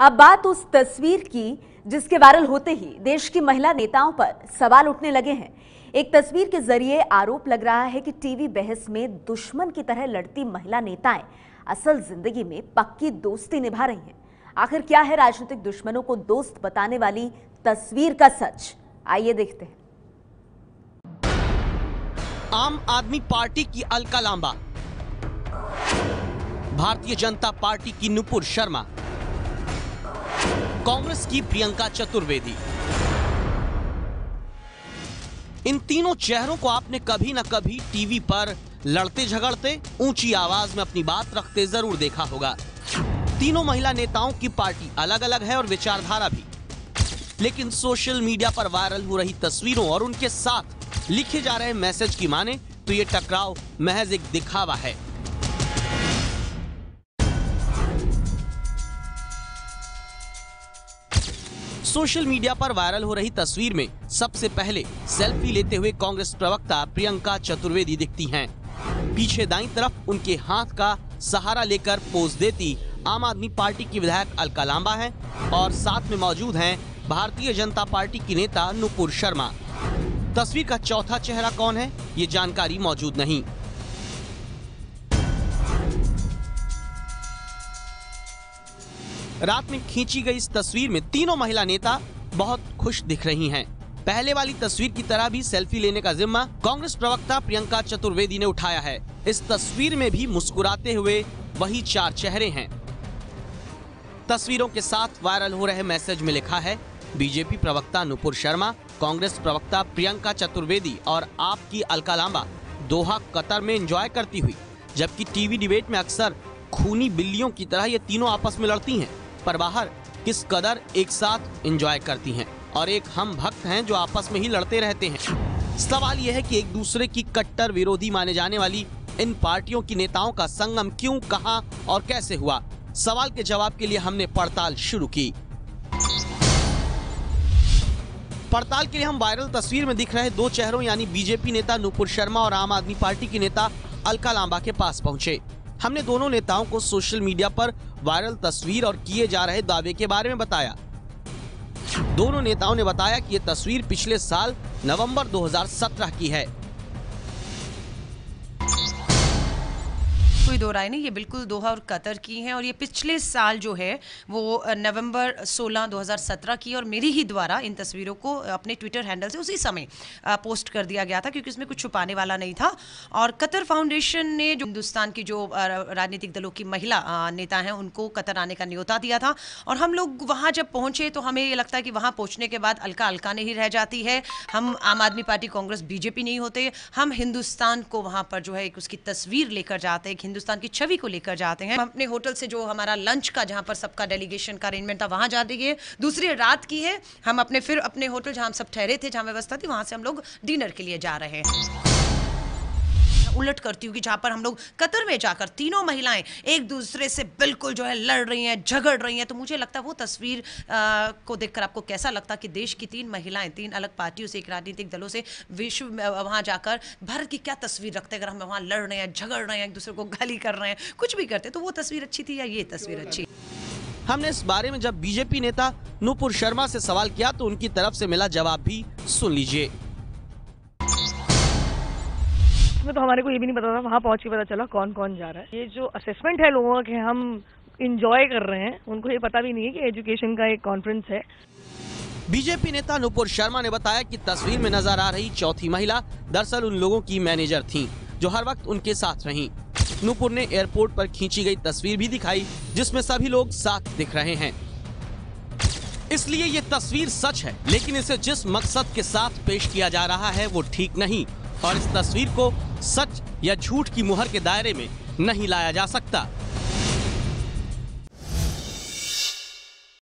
अब बात उस तस्वीर की जिसके वायरल होते ही देश की महिला नेताओं पर सवाल उठने लगे हैं। एक तस्वीर के जरिए आरोप लग रहा है कि टीवी बहस में दुश्मन की तरह लड़ती महिला नेताएं असल जिंदगी में पक्की दोस्ती निभा रही हैं। आखिर क्या है राजनीतिक दुश्मनों को दोस्त बताने वाली तस्वीर का सच? आइए देखते हैं। आम आदमी पार्टी की अलका लांबा, भारतीय जनता पार्टी की नुपुर शर्मा, कांग्रेस की प्रियंका चतुर्वेदी। इन तीनों चेहरों को आपने कभी न कभी टीवी पर लड़ते झगड़ते, ऊंची आवाज में अपनी बात रखते जरूर देखा होगा। तीनों महिला नेताओं की पार्टी अलग अलग है और विचारधारा भी, लेकिन सोशल मीडिया पर वायरल हो रही तस्वीरों और उनके साथ लिखे जा रहे मैसेज की माने तो ये टकराव महज एक दिखावा है। सोशल मीडिया पर वायरल हो रही तस्वीर में सबसे पहले सेल्फी लेते हुए कांग्रेस प्रवक्ता प्रियंका चतुर्वेदी दिखती हैं। पीछे दाईं तरफ उनके हाथ का सहारा लेकर पोज देती आम आदमी पार्टी की विधायक अलका लांबा हैं और साथ में मौजूद हैं भारतीय जनता पार्टी की नेता नुपुर शर्मा। तस्वीर का चौथा चेहरा कौन है, ये जानकारी मौजूद नहीं। रात में खींची गई इस तस्वीर में तीनों महिला नेता बहुत खुश दिख रही हैं। पहले वाली तस्वीर की तरह भी सेल्फी लेने का जिम्मा कांग्रेस प्रवक्ता प्रियंका चतुर्वेदी ने उठाया है। इस तस्वीर में भी मुस्कुराते हुए वही चार चेहरे हैं। तस्वीरों के साथ वायरल हो रहे मैसेज में लिखा है, बीजेपी प्रवक्ता नुपुर शर्मा, कांग्रेस प्रवक्ता प्रियंका चतुर्वेदी और आपकी अलका लांबा दोहा कतर में एंजॉय करती हुई। जबकि टीवी डिबेट में अक्सर खूनी बिल्लियों की तरह ये तीनों आपस में लड़ती हैं, पर बाहर किस कदर एक साथ एंजॉय करती हैं और एक हम भक्त हैं जो आपस में ही लड़ते रहते हैं। सवाल यह है कि एक दूसरे की कट्टर विरोधी माने जाने वाली इन पार्टियों की नेताओं का संगम क्यों, कहां और कैसे हुआ? सवाल के जवाब के लिए हमने पड़ताल शुरू की। पड़ताल के लिए हम वायरल तस्वीर में दिख रहे दो चेहरों यानी बीजेपी नेता नुपुर शर्मा और आम आदमी पार्टी की नेता अलका लांबा के पास पहुंचे। हमने दोनों नेताओं को सोशल मीडिया पर वायरल तस्वीर और किए जा रहे दावे के बारे में बताया। दोनों नेताओं ने बताया कि यह तस्वीर पिछले साल नवंबर 2017 की है। कोई दो राय नहीं, ये बिल्कुल दोहा और कतर की हैं और ये पिछले साल जो है वो नवंबर 16, 2017 की, और मेरी ही द्वारा इन तस्वीरों को अपने ट्विटर हैंडल से उसी समय पोस्ट कर दिया गया था क्योंकि इसमें कुछ छुपाने वाला नहीं था। और कतर फाउंडेशन ने जो हिंदुस्तान की जो राजनीतिक दलों की महिला नेता हैं उनको कतर आने का न्योता दिया था और हम लोग वहाँ जब पहुँचे तो हमें ये लगता है कि वहाँ पहुँचने के बाद अलका नहीं रह जाती है। हम आम आदमी पार्टी, कांग्रेस, बीजेपी नहीं होते, हम हिंदुस्तान को वहाँ पर जो है एक उसकी तस्वीर लेकर जाते हैं, हिंदुस्तान की छवि को लेकर जाते हैं। हम अपने होटल से जो हमारा लंच का जहां पर सबका डेलीगेशन का अरेंजमेंट था वहां जा रही है। दूसरी रात की है, हम फिर अपने होटल जहां हम सब ठहरे थे, जहां व्यवस्था थी, वहां से हम लोग डिनर के लिए जा रहे हैं। उलट करती हूँ कि जहां पर हम लोग कतर में जाकर तीनों महिलाएं एक दूसरे से बिल्कुल जो है लड़ रही हैं, झगड़ रही हैं, तो मुझे लगता है वो तस्वीर को देखकर आपको कैसा लगता कि देश की तीन महिलाएं तीन अलग पार्टियों से, एक राजनीतिक दलों से विश्व में वहां जाकर भारत की क्या तस्वीर रखते अगर हम वहां लड़ रहे हैं, झगड़ रहे हैं, एक दूसरे को गाली कर रहे हैं, कुछ भी करते, तो वो तस्वीर अच्छी थी या ये तस्वीर अच्छी? हमने इस बारे में जब बीजेपी नेता नुपुर शर्मा से सवाल किया तो उनकी तरफ से मिला जवाब भी सुन लीजिए। तो हमारे को ये भी नहीं पता था, वहाँ पहुँच के पता चला कौन कौन जा रहा है। ये जो असेसमेंट है लोगों के, हम इंजॉय कर रहे हैं, उनको ये पता भी नहीं है कि एजुकेशन का एक कॉन्फ्रेंस है। बीजेपी नेता नुपुर शर्मा ने बताया कि तस्वीर में नजर आ रही चौथी महिला दरअसल उन लोगों की मैनेजर थीं, जो हर वक्त उनके साथ रहीं। नुपुर ने एयरपोर्ट पर खींची गई तस्वीर भी दिखाई जिसमें सभी लोग साथ दिख रहे हैं। इसलिए ये तस्वीर सच है, लेकिन इसे जिस मकसद के साथ पेश किया जा रहा है वो ठीक नहीं और इस तस्वीर को सच या झूठ की मुहर के दायरे में नहीं लाया जा सकता।